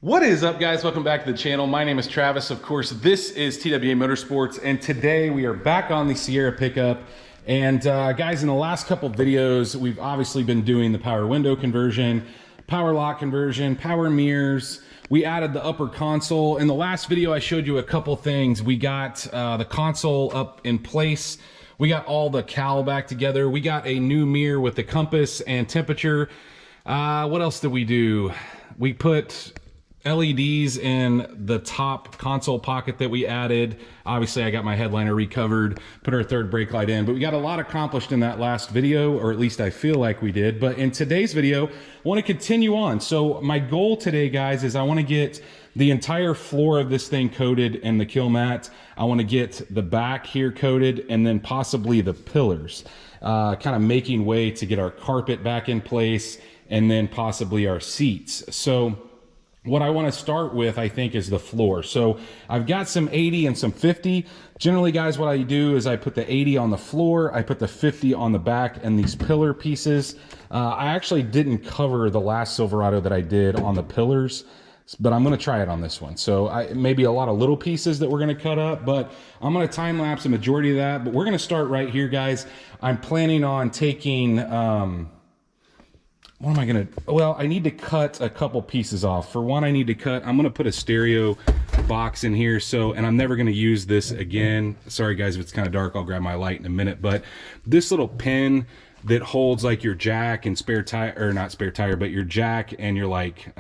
What is up, guys? Welcome back to the channel. My name is Travis. Of course, this is TWA Motorsports, and today we are back on the Sierra pickup. And guys, in the last couple videos, we've obviously been doing the power window conversion, power lock conversion, power mirrors. We added the upper console. In the last video, I showed you a couple things. We got the console up in place. We got all the cowl back together. We got a new mirror with the compass and temperature. What else did we do? We put LEDs in the top console pocket that we added. Obviously, I got my headliner recovered, put our third brake light in, but we got a lot accomplished in that last video, or at least I feel like we did. But in today's video, I want to continue on. So my goal today, guys, is I want to get the entire floor of this thing coated in the Killmat. I want to get the back here coated, and then possibly the pillars, kind of making way to get our carpet back in place, and then possibly our seats. So what I want to start with, I think, is the floor. So I've got some 80 and some 50. Generally, guys, what I do is I put the 80 on the floor, I put the 50 on the back and these pillar pieces. I actually didn't cover the last Silverado that I did on the pillars, but I'm going to try it on this one. So maybe a lot of little pieces that we're going to cut up, but I'm going to time lapse a majority of that. But we're going to start right here, guys. I'm planning on taking what am I gonna, well, I need to cut a couple pieces off. For one, I'm gonna put a stereo box in here. So, and I'm never gonna use this again. Sorry guys, if it's kind of dark, I'll grab my light in a minute. But this little pin that holds like your jack and spare tire, or not spare tire, but your jack and your like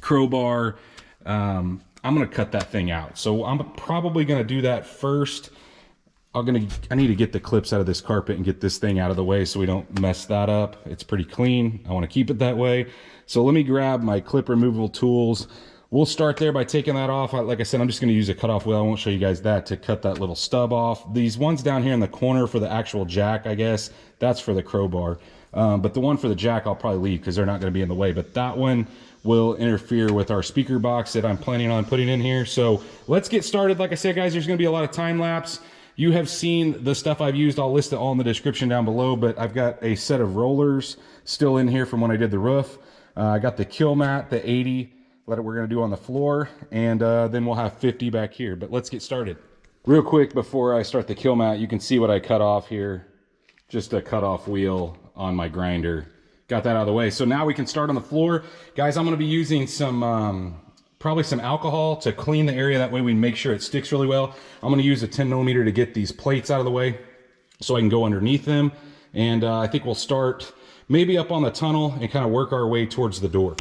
crowbar, I'm gonna cut that thing out. So I'm probably gonna do that first. I need to get the clips out of this carpet and get this thing out of the way so we don't mess that up. It's pretty clean. I want to keep it that way. So let me grab my clip removable tools. We'll start there by taking that off. Like I said, I'm just going to use a cutoff wheel. I won't show you guys that, to cut that little stub off. These ones down here in the corner for the actual jack, I guess, that's for the crowbar. But the one for the jack, I'll probably leave because they're not going to be in the way. But that one will interfere with our speaker box that I'm planning on putting in here. So let's get started. Like I said, guys, there's going to be a lot of time lapse. You have seen the stuff I've used. I'll list it all in the description down below, but I've got a set of rollers still in here from when I did the roof. I got the Killmat, the 80 that we're gonna do on the floor, and then we'll have 50 back here, but let's get started. Real quick before I start the Killmat, you can see what I cut off here. Just a cutoff wheel on my grinder. Got that out of the way. So now we can start on the floor. Guys, I'm gonna be using some, probably some alcohol to clean the area. That way we make sure it sticks really well. I'm going to use a 10mm to get these plates out of the way so I can go underneath them. And I think we'll start maybe up on the tunnel and kind of work our way towards the door.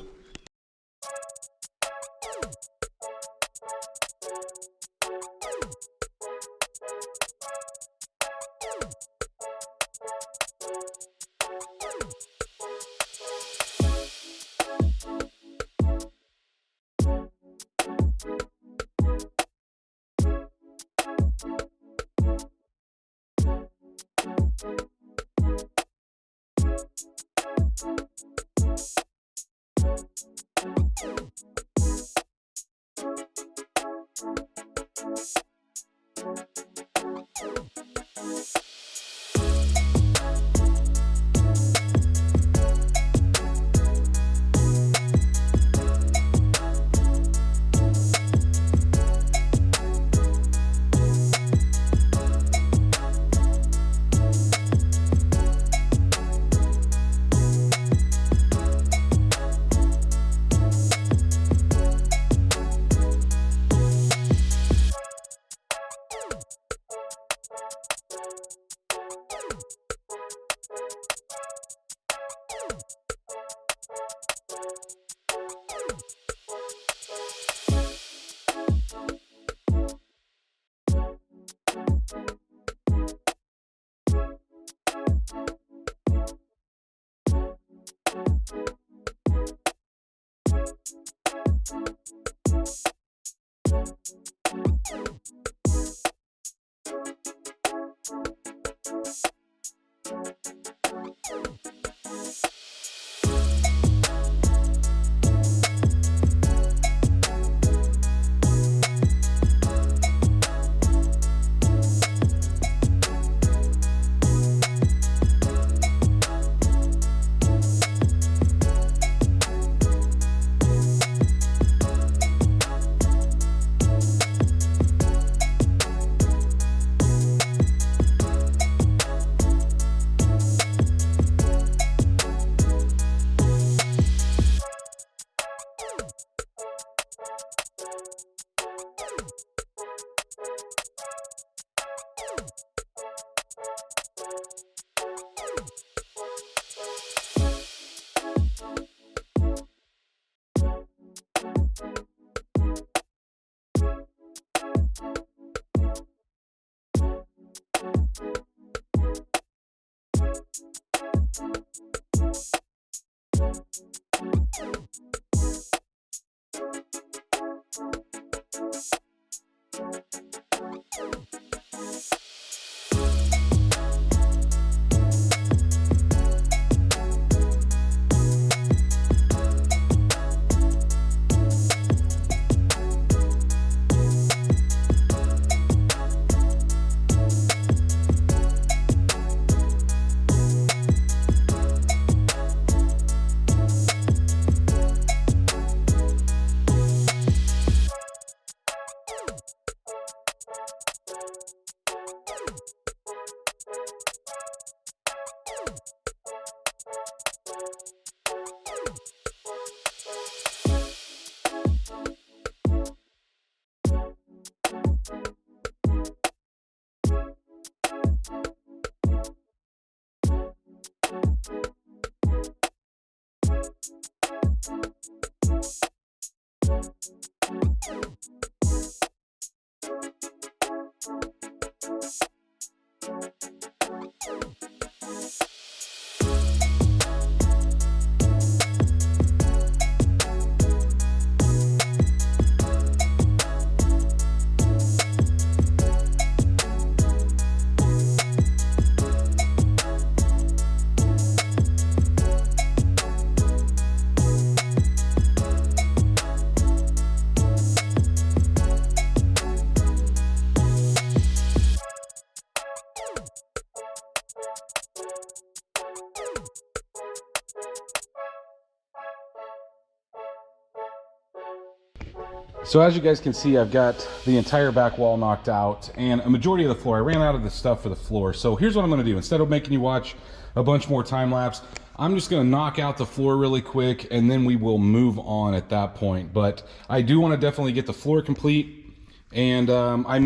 So as you guys can see, I've got the entire back wall knocked out and a majority of the floor. I ran out of the stuff for the floor. So here's what I'm gonna do. Instead of making you watch a bunch more time lapse, I'm just gonna knock out the floor really quick and then we will move on at that point. But I do wanna definitely get the floor complete. And I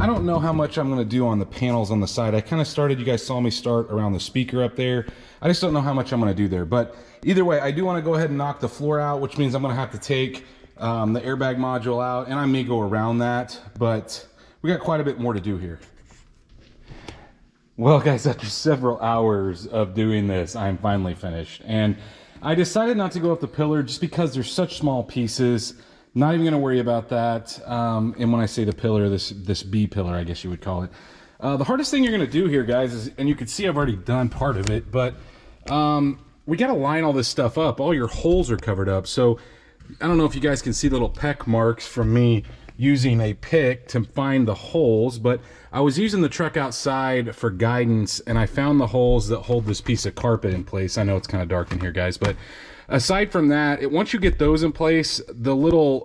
don't know how much I'm gonna do on the panels on the side. I kind of started, you guys saw me start around the speaker up there. I just don't know how much I'm gonna do there. But either way, I do wanna go ahead and knock the floor out, which means I'm gonna have to take the airbag module out, and I may go around that, but we got quite a bit more to do here. Well guys, after several hours of doing this, I'm finally finished. And I decided not to go up the pillar just because they're such small pieces. Not even gonna worry about that. And when I say the pillar, this B pillar, I guess you would call it. The hardest thing you're gonna do here, guys, is, and you can see I've already done part of it, but we gotta line all this stuff up. All your holes are covered up. So I don't know if you guys can see little peck marks from me using a pick to find the holes, but I was using the truck outside for guidance and I found the holes that hold this piece of carpet in place. I know it's kind of dark in here, guys, but aside from that, once you get those in place, the little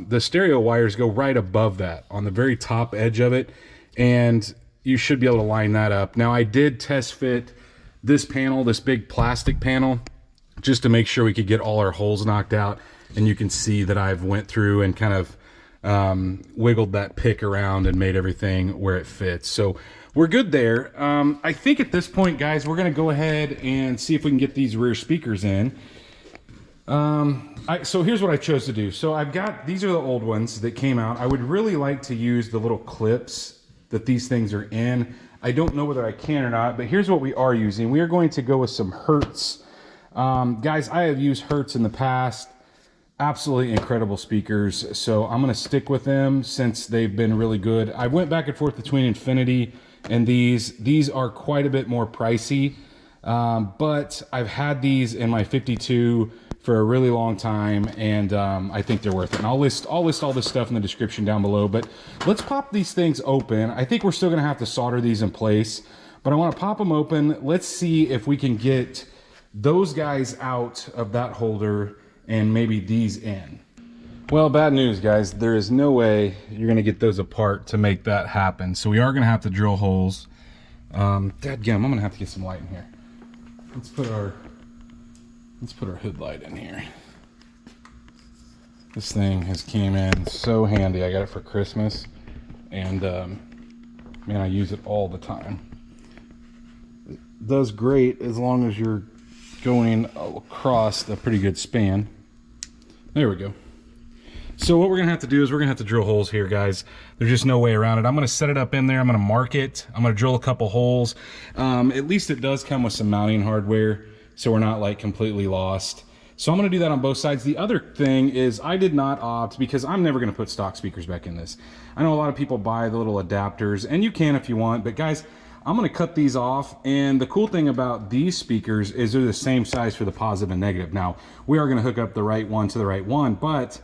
the stereo wires go right above that on the very top edge of it, and you should be able to line that up. Now I did test fit this panel, this big plastic panel, just to make sure we could get all our holes knocked out. And you can see that I've went through and kind of wiggled that pick around and made everything where it fits. So we're good there. I think at this point, guys, we're gonna go ahead and see if we can get these rear speakers in. So here's what I chose to do. So I've got, these are the old ones that came out. I would really like to use the little clips that these things are in. I don't know whether I can or not, but here's what we are using. We are going to go with some Hertz. Guys, I have used Hertz in the past. Absolutely incredible speakers, so I'm going to stick with them since they've been really good. I went back and forth between Infinity and these are quite a bit more pricey, but I've had these in my 52 for a really long time, and I think they're worth it. And I'll list all this stuff in the description down below, but let's pop these things open. I think we're still going to have to solder these in place, but I want to pop them open. Let's see if we can get those guys out of that holder and maybe these in. Well, bad news, guys. There is no way you're gonna get those apart to make that happen. So we are gonna have to drill holes. Dadgum, I'm gonna have to get some light in here. Let's put our hood light in here. This thing has came in so handy. I got it for Christmas, and man, I use it all the time. It does great as long as you're going across a pretty good span. There we go. So what we're gonna have to do is we're gonna have to drill holes here, guys. There's just no way around it. I'm gonna set it up in there. I'm gonna mark it. I'm gonna drill a couple holes. At least it does come with some mounting hardware, so we're not like completely lost. So I'm gonna do that on both sides. The other thing is I did not opt, because I'm never gonna put stock speakers back in this. I know a lot of people buy the little adapters, and you can if you want, but guys, I'm gonna cut these off. And the cool thing about these speakers is they're the same size for the positive and negative. Now, we are gonna hook up the right one to the right one, but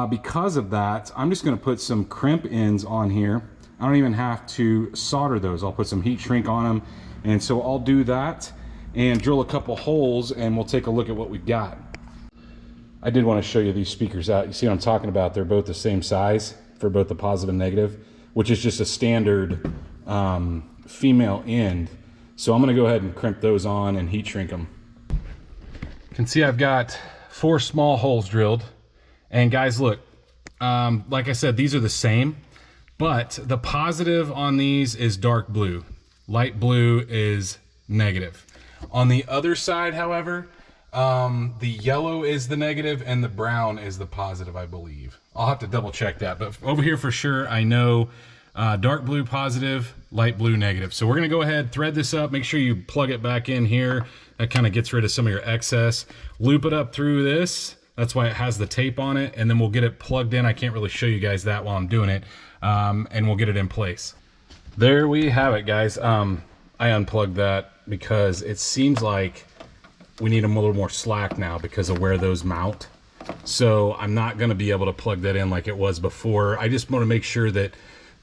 because of that, I'm just gonna put some crimp ends on here. I don't even have to solder those. I'll put some heat shrink on them. And so I'll do that and drill a couple holes, and we'll take a look at what we've got. I did want to show you these speakers out. You see what I'm talking about? They're both the same size for both the positive and negative, which is just a standard female end. So I'm gonna go ahead and crimp those on and heat shrink them. You can see I've got 4 small holes drilled. And guys, look, like I said, these are the same, but the positive on these is dark blue. Light blue is negative. On the other side, however, the yellow is the negative and the brown is the positive, I believe. I'll have to double check that, but over here for sure, I know dark blue positive, light blue negative. So we're gonna go ahead, thread this up, make sure you plug it back in here. That kind of gets rid of some of your excess. Loop it up through this. That's why it has the tape on it, and then we'll get it plugged in. I can't really show you guys that while I'm doing it, and we'll get it in place. There we have it, guys. I unplugged that because it seems like we need them a little more slack now because of where those mount. So I'm not gonna be able to plug that in like it was before. I just wanna make sure that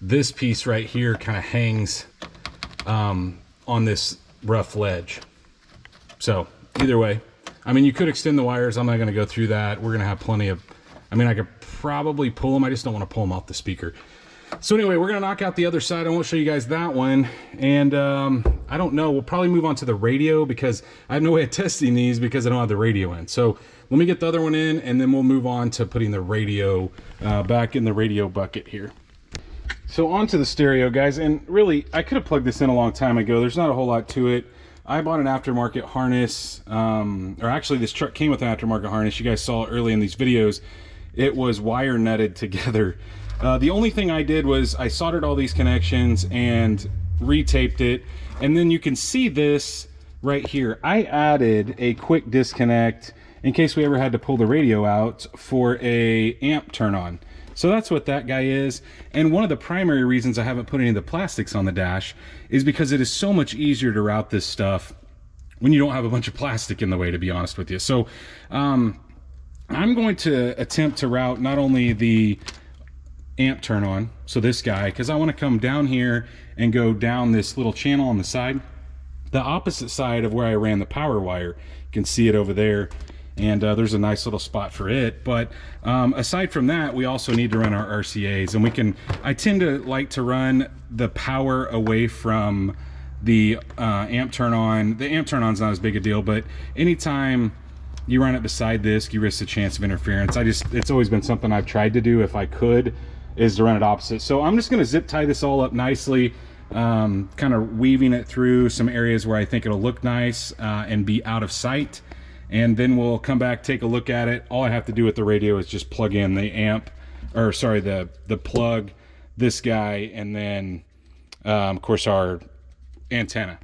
this piece right here kind of hangs on this rough ledge. So either way, I mean, you could extend the wires. I'm not going to go through that. We're going to have plenty of, I mean, I could probably pull them. I just don't want to pull them off the speaker. So anyway, we're going to knock out the other side. I won't show you guys that one. And I don't know. We'll probably move on to the radio because I have no way of testing these because I don't have the radio in. So let me get the other one in, and then we'll move on to putting the radio back in the radio bucket here. So on to the stereo, guys. And really, I could have plugged this in a long time ago. There's not a whole lot to it. I bought an aftermarket harness, or actually this truck came with an aftermarket harness. You guys saw it early in these videos. It was wire nutted together. The only thing I did was I soldered all these connections and retaped it. And then you can see this right here. I added a quick disconnect in case we ever had to pull the radio out for a amp turn on. So that's what that guy is. And one of the primary reasons I haven't put any of the plastics on the dash is because it is so much easier to route this stuff when you don't have a bunch of plastic in the way, to be honest with you. So I'm going to attempt to route not only the amp turn on, so this guy, because I want to come down here and go down this little channel on the side, the opposite side of where I ran the power wire. You can see it over there. And there's a nice little spot for it. But aside from that, we also need to run our RCAs, and I tend to like to run the power away from the amp turn on. The amp turn on's not as big a deal, but anytime you run it beside this, you risk the chance of interference. It's always been something I've tried to do if I could, is to run it opposite. So I'm just gonna zip tie this all up nicely, kind of weaving it through some areas where I think it'll look nice and be out of sight. And then we'll come back, take a look at it. All I have to do with the radio is just plug in the amp, or sorry, the plug, this guy, and then of course our antenna.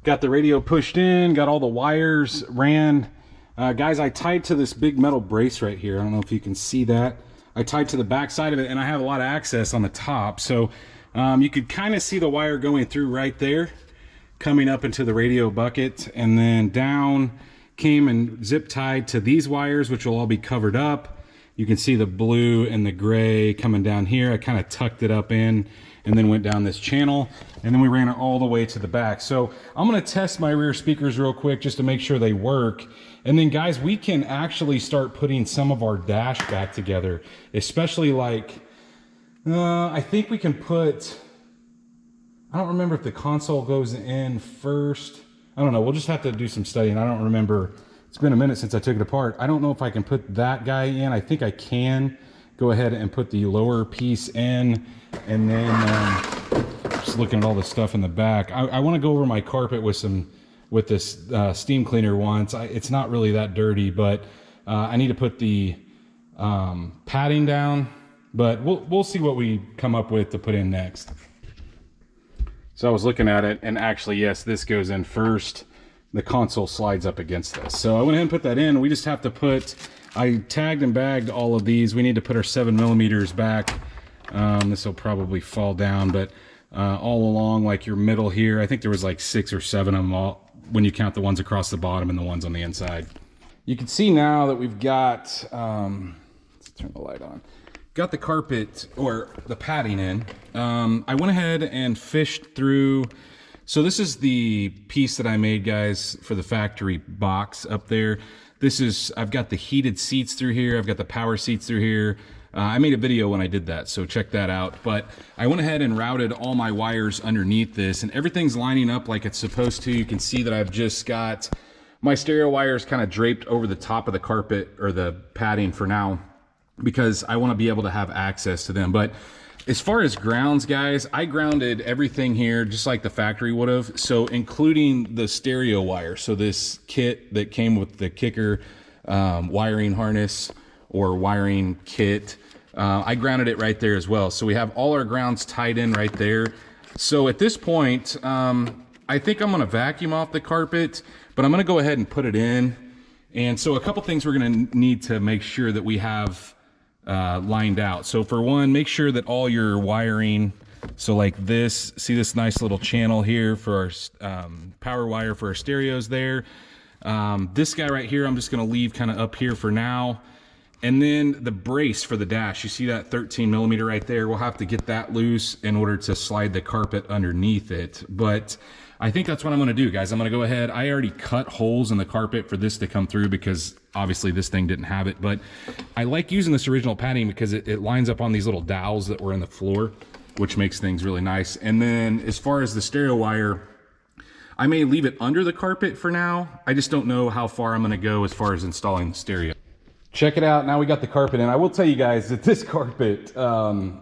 Got the radio pushed in, got all the wires ran. Guys, I tied to this big metal brace right here. I don't know if you can see that. I tied to the back side of it, and I have a lot of access on the top. So you could kind of see the wire going through right there, coming up into the radio bucket, and then down came and zip tied to these wires, which will all be covered up. You can see the blue and the gray coming down here. I kind of tucked it up in and then went down this channel, and then we ran it all the way to the back. So I'm gonna test my rear speakers real quick just to make sure they work. And then guys, we can actually start putting some of our dash back together, especially like, I think we can put, I don't remember if the console goes in first. I don't know. We'll just have to do some studying. I don't remember it's been a minute since I took it apart. I don't know if I can put that guy in. I think I can go ahead and put the lower piece in, and then just looking at all the stuff in the back. I want to go over my carpet with this steam cleaner once. It's not really that dirty, but I need to put the padding down, but we'll see what we come up with to put in next. So I was looking at it, and actually, yes, this goes in first. The console slides up against this. So I went ahead and put that in. We just have to put, I tagged and bagged all of these. We need to put our 7mm back. This will probably fall down, but all along, like your middle here, I think there was like 6 or 7 of them all, when you count the ones across the bottom and the ones on the inside. You can see now that we've got, let's turn the light on. Got the carpet or the padding in. I went ahead and fished through. So this is the piece that I made, guys, for the factory box up there. This is, I've got the heated seats through here. I've got the power seats through here. I made a video when I did that, so check that out. But I went ahead and routed all my wires underneath this, and everything's lining up like it's supposed to. You can see that I've just got my stereo wires kind of draped over the top of the carpet or the padding for now, because I want to be able to have access to them. But as far as grounds, guys, I grounded everything here just like the factory would have. So including the stereo wire. So this kit that came with the kicker wiring harness or wiring kit, I grounded it right there as well. So we have all our grounds tied in right there. So at this point, I think I'm going to vacuum off the carpet, but I'm going to go ahead and put it in. And so a couple things we're going to need to make sure that we have lined out. So for one, make sure that all your wiring, so like this, see this nice little channel here for our power wire for our stereos there. This guy right here, I'm just going to leave kind of up here for now. And then the brace for the dash, you see that 13mm right there? We'll have to get that loose in order to slide the carpet underneath it. But I think that's what I'm going to do, guys. I'm going to go ahead. I already cut holes in the carpet for this to come through because obviously this thing didn't have it. But I like using this original padding because it lines up on these little dowels that were in the floor, which makes things really nice. And then as far as the stereo wire, I may leave it under the carpet for now. I just don't know how far I'm going to go as far as installing the stereo. Check it out. Now we got the carpet in. I will tell you guys that this carpet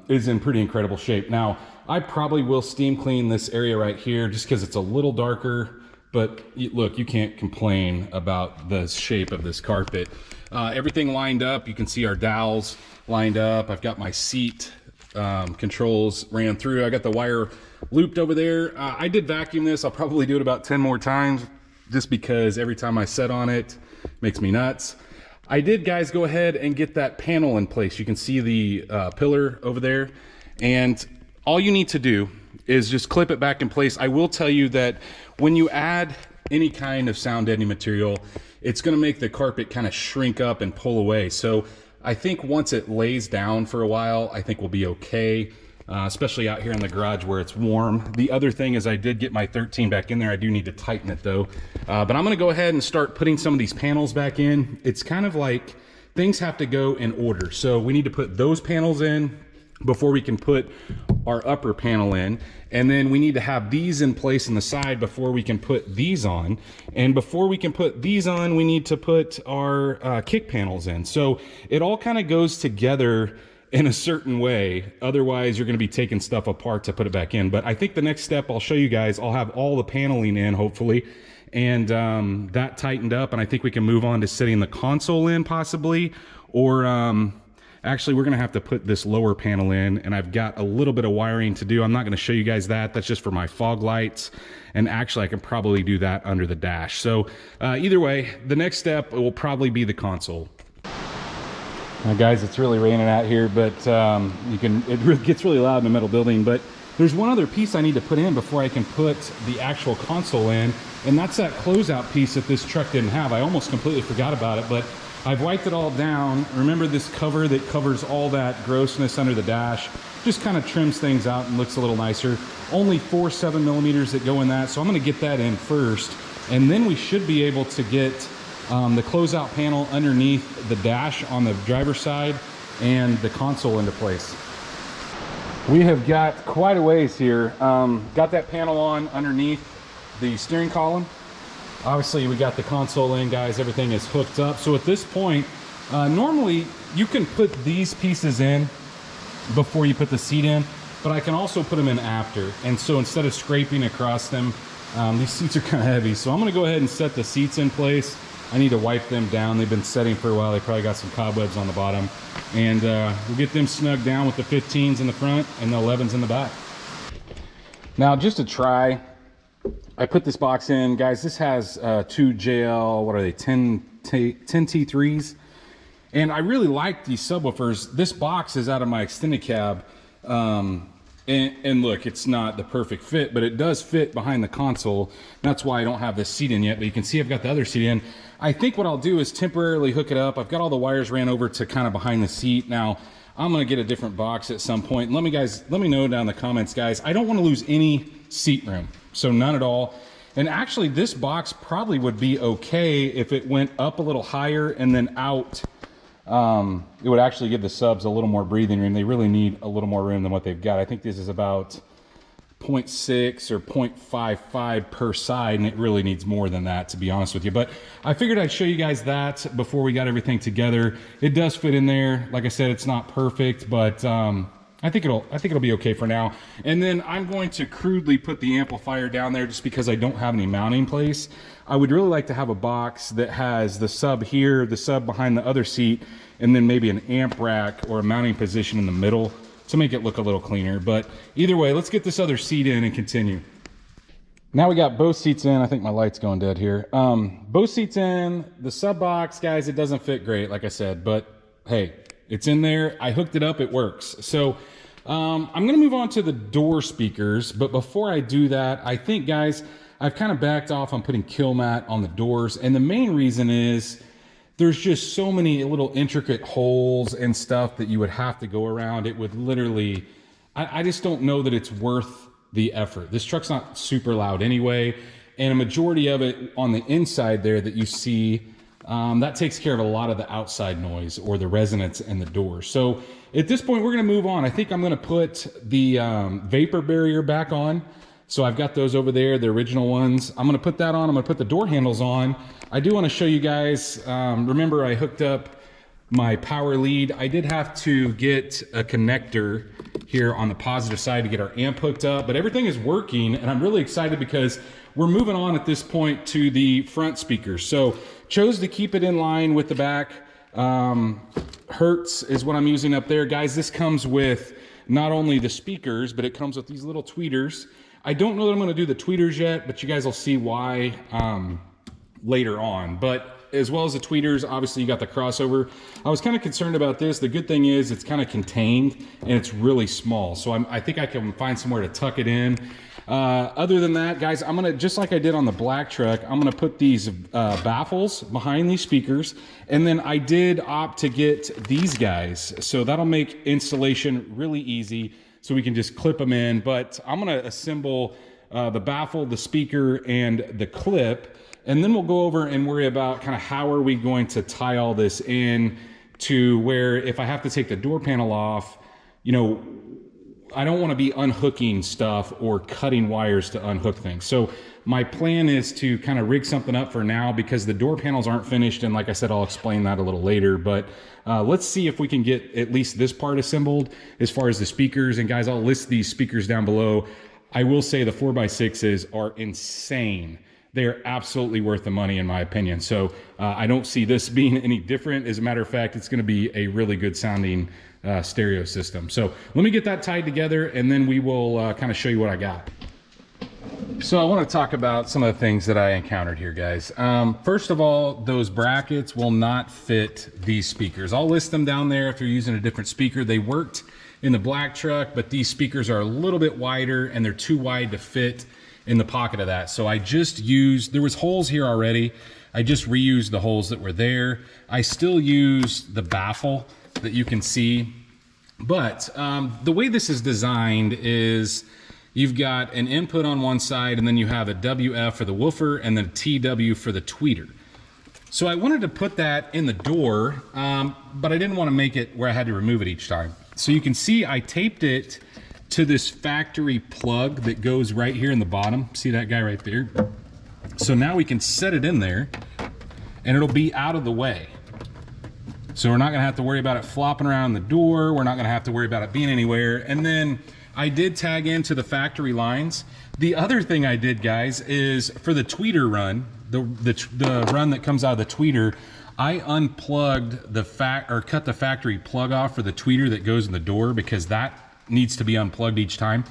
is in pretty incredible shape. Now, I probably will steam clean this area right here just because it's a little darker, but look, you can't complain about the shape of this carpet. Everything lined up. You can see our dowels lined up. I've got my seat controls ran through. I got the wire looped over there. I did vacuum this. I'll probably do it about 10 more times just because every time I set on it, it makes me nuts. I did, guys, go ahead and get that panel in place. You can see the pillar over there, and all you need to do is just clip it back in place. I will tell you that when you add any kind of sound deadening material, it's going to make the carpet kind of shrink up and pull away. So I think once it lays down for a while, I think we'll be okay, especially out here in the garage where it's warm. The other thing is I did get my 13 back in there. I do need to tighten it though. But I'm going to go ahead and start putting some of these panels back in. It's kind of like things have to go in order. So we need to put those panels in before we can put our upper panel in, and then we need to have these in place in the side before we can put these on, and before we can put these on we need to put our kick panels in. So it all kind of goes together in a certain way, otherwise you're going to be taking stuff apart to put it back in. But I think the next step I'll show you guys, I'll have all the paneling in hopefully, and that tightened up, and I think we can move on to setting the console in possibly, or actually, we're going to have to put this lower panel in, and I've got a little bit of wiring to do. I'm not going to show you guys that. That's just for my fog lights, and actually, I can probably do that under the dash. So either way, the next step will probably be the console. Now, guys, it's really raining out here, but it gets really loud in the metal building. But there's one other piece I need to put in before I can put the actual console in, and that's that closeout piece that this truck didn't have. I almost completely forgot about it, but I've wiped it all down. Remember this cover that covers all that grossness under the dash? Just kind of trims things out and looks a little nicer. Only 4 7mm that go in that, so I'm going to get that in first. And then we should be able to get the closeout panel underneath the dash on the driver's side and the console into place. We have got quite a ways here. Got that panel on underneath the steering column. Obviously we got the console in, guys, everything is hooked up. So at this point, normally you can put these pieces in before you put the seat in, but I can also put them in after. And so instead of scraping across them, these seats are kind of heavy. So I'm gonna go ahead and set the seats in place. I need to wipe them down. They've been setting for a while. They probably got some cobwebs on the bottom. And we'll get them snugged down with the 15s in the front and the 11s in the back. Now, just to try, I put this box in. Guys, this has two JL, what are they, 10 T3s. And I really like these subwoofers. This box is out of my extended cab. And look, it's not the perfect fit, but it does fit behind the console. That's why I don't have this seat in yet, but you can see I've got the other seat in. I think what I'll do is temporarily hook it up. I've got all the wires ran over to kind of behind the seat. Now, I'm gonna get a different box at some point. Let me know down in the comments, guys. I don't wanna lose any seat room, so none at all. And actually, this box probably would be okay if it went up a little higher and then out. It would actually give the subs a little more breathing room. They really need a little more room than what they've got. I think this is about 0.6 or 0.55 per side, and it really needs more than that, to be honest with you. But I figured I'd show you guys that before we got everything together. It does fit in there. Like I said, it's not perfect, but I think it'll be okay for now. And then I'm going to crudely put the amplifier down there just because I don't have any mounting place. I would really like to have a box that has the sub here, the sub behind the other seat, and then maybe an amp rack or a mounting position in the middle to make it look a little cleaner. But either way, let's get this other seat in and continue. Now we got both seats in. I think my light's going dead here. Both seats in. The sub box, guys, it doesn't fit great, like I said, but hey, it's in there. I hooked it up, it works. So I'm gonna move on to the door speakers, but before I do that, I think, guys, I've kind of backed off on putting Killmat on the doors, and the main reason is there's just so many little intricate holes and stuff that you would have to go around. It would literally, I just don't know that it's worth the effort. This truck's not super loud anyway, and a majority of it on the inside there that you see, that takes care of a lot of the outside noise or the resonance in the door. So at this point, we're gonna move on. I think I'm gonna put the vapor barrier back on. So I've got those over there, the original ones. I'm gonna put that on. I'm gonna put the door handles on. I do wanna show you guys, remember I hooked up my power lead. I did have to get a connector here on the positive side to get our amp hooked up, but everything is working, and I'm really excited because we're moving on at this point to the front speakers. So chose to keep it in line with the back. Hertz is what I'm using up there. Guys, this comes with not only the speakers, but it comes with these little tweeters. I don't know that I'm gonna do the tweeters yet, but you guys will see why later on. But as well as the tweeters, obviously you got the crossover. I was kind of concerned about this. The good thing is it's kind of contained and it's really small. So I think I can find somewhere to tuck it in. Other than that, guys, I'm gonna, just like I did on the black truck, I'm gonna put these baffles behind these speakers. And then I did opt to get these guys. So that'll make installation really easy. So we can just clip them in, but I'm gonna assemble the baffle, the speaker, and the clip, and then we'll go over and worry about kind of how are we going to tie all this in to where if I have to take the door panel off, you know, I don't wanna be unhooking stuff or cutting wires to unhook things. So my plan is to kind of rig something up for now because the door panels aren't finished, and like I said, I'll explain that a little later, but let's see if we can get at least this part assembled as far as the speakers. And guys, I'll list these speakers down below. I will say the 4x6s are insane. They are absolutely worth the money in my opinion. So I don't see this being any different. As a matter of fact, it's gonna be a really good sounding stereo system. So let me get that tied together and then we will kind of show you what I got. So I want to talk about some of the things that I encountered here, guys. First of all, those brackets will not fit these speakers. I'll list them down there if you're using a different speaker. They worked in the black truck, but these speakers are a little bit wider and they're too wide to fit in the pocket of that. So I just used, there was holes here already. I just reused the holes that were there. I still use the baffle that you can see, but the way this is designed is you've got an input on one side and then you have a WF for the woofer and then a TW for the tweeter. So I wanted to put that in the door, but I didn't want to make it where I had to remove it each time. So you can see I taped it to this factory plug that goes right here in the bottom. See that guy right there? So now we can set it in there and it'll be out of the way. So we're not gonna have to worry about it flopping around the door. We're not gonna have to worry about it being anywhere. And then I did tag into the factory lines. The other thing I did, guys, is for the tweeter run, the run that comes out of the tweeter, I unplugged cut the factory plug off for the tweeter that goes in the door, because that needs to be unplugged each time.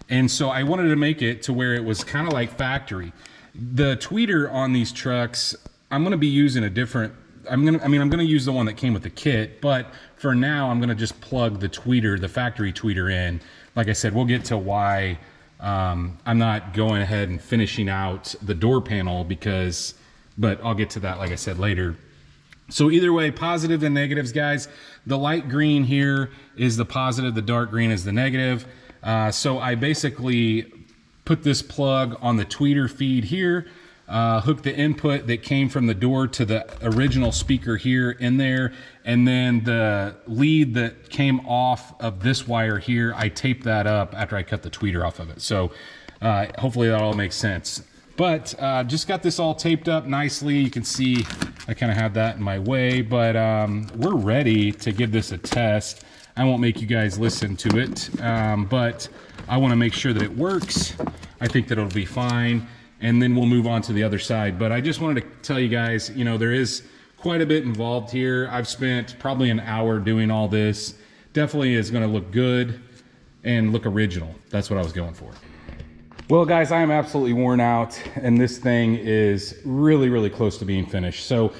And so I wanted to make it to where it was kind of like factory. The tweeter on these trucks, I'm gonna be using a different, I'm gonna use the one that came with the kit, but for now I'm gonna just plug the tweeter, the factory tweeter in. Like I said, we'll get to why I'm not going ahead and finishing out the door panel, but I'll get to that, like I said, later. So either way, positive and negatives, guys. The light green here is the positive, the dark green is the negative. So I basically put this plug on the tweeter feed here, hooked the input that came from the door to the original speaker here in there, and then the lead that came off of this wire here, I taped that up after I cut the tweeter off of it. So hopefully that all makes sense. But just got this all taped up nicely. You can see I kind of have that in my way, but we're ready to give this a test. I won't make you guys listen to it, but I want to make sure that it works. I think that it'll be fine, and then we'll move on to the other side. But I just wanted to tell you guys, you know, there is quite a bit involved here. I've spent probably an hour doing all this. Definitely is going to look good and look original. That's what I was going for. Well, guys, I am absolutely worn out, and this thing is really, really close to being finished. So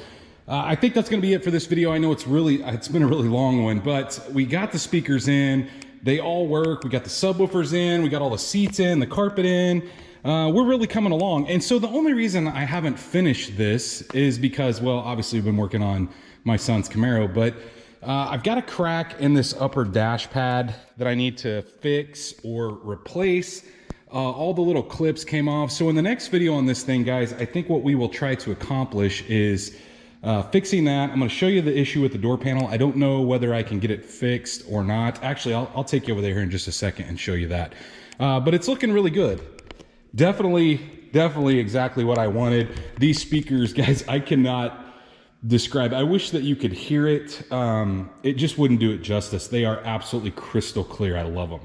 I think that's going to be it for this video. I know it's been a really long one, but we got the speakers in. They all work. We got the subwoofers in. We got all the seats in, the carpet in. We're really coming along. And so the only reason I haven't finished this is because, well, obviously we've been working on my son's Camaro, but I've got a crack in this upper dash pad that I need to fix or replace. All the little clips came off. So in the next video on this thing, guys, I think what we will try to accomplish is fixing that. I'm going to show you the issue with the door panel. I don't know whether I can get it fixed or not. Actually, I'll take you over there in just a second and show you that. But it's looking really good. Definitely exactly what I wanted. These speakers, guys, I cannot describe. I wish that you could hear it. It just wouldn't do it justice. They are absolutely crystal clear. I love them.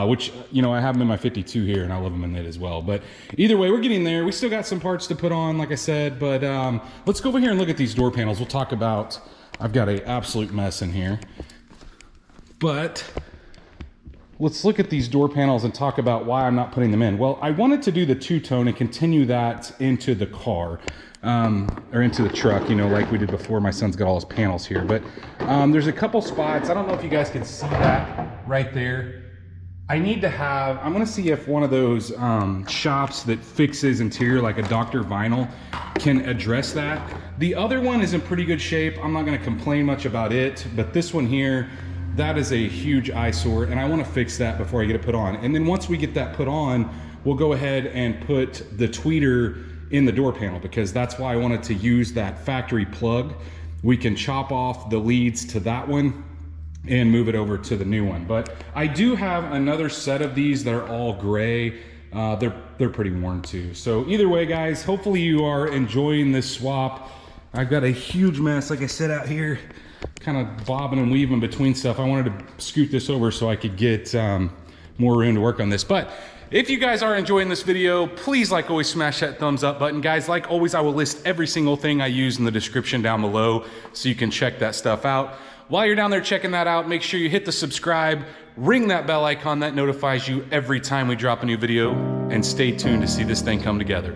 Which, you know, I have them in my 52 here, and I love them in it as well. But either way, we're getting there. We still got some parts to put on, like I said, but let's go over here and look at these door panels. We'll talk about, I've got an absolute mess in here, but let's look at these door panels and talk about why I'm not putting them in. Well, I wanted to do the two-tone and continue that into the car, or into the truck, you know, like we did before. My son's got all his panels here, but there's a couple spots. I don't know if you guys can see that right there. I need to have, I'm gonna see if one of those shops that fixes interior, like a Dr. Vinyl, can address that. The other one is in pretty good shape. I'm not gonna complain much about it, but this one here, that is a huge eyesore, and I wanna fix that before I get it put on. And then once we get that put on, we'll go ahead and put the tweeter in the door panel, because that's why I wanted to use that factory plug. We can chop off the leads to that one and move it over to the new one. But I do have another set of these that are all gray. They're pretty worn too. So either way, guys, hopefully you are enjoying this swap. I've got a huge mess, like I said, out here, kind of bobbing and weaving between stuff. I wanted to scoot this over so I could get more room to work on this. But if you guys are enjoying this video, please, like always, smash that thumbs up button. Guys, like always, I will list every single thing I use in the description down below, so you can check that stuff out. While you're down there checking that out, make sure you hit the subscribe, ring that bell icon that notifies you every time we drop a new video, and stay tuned to see this thing come together.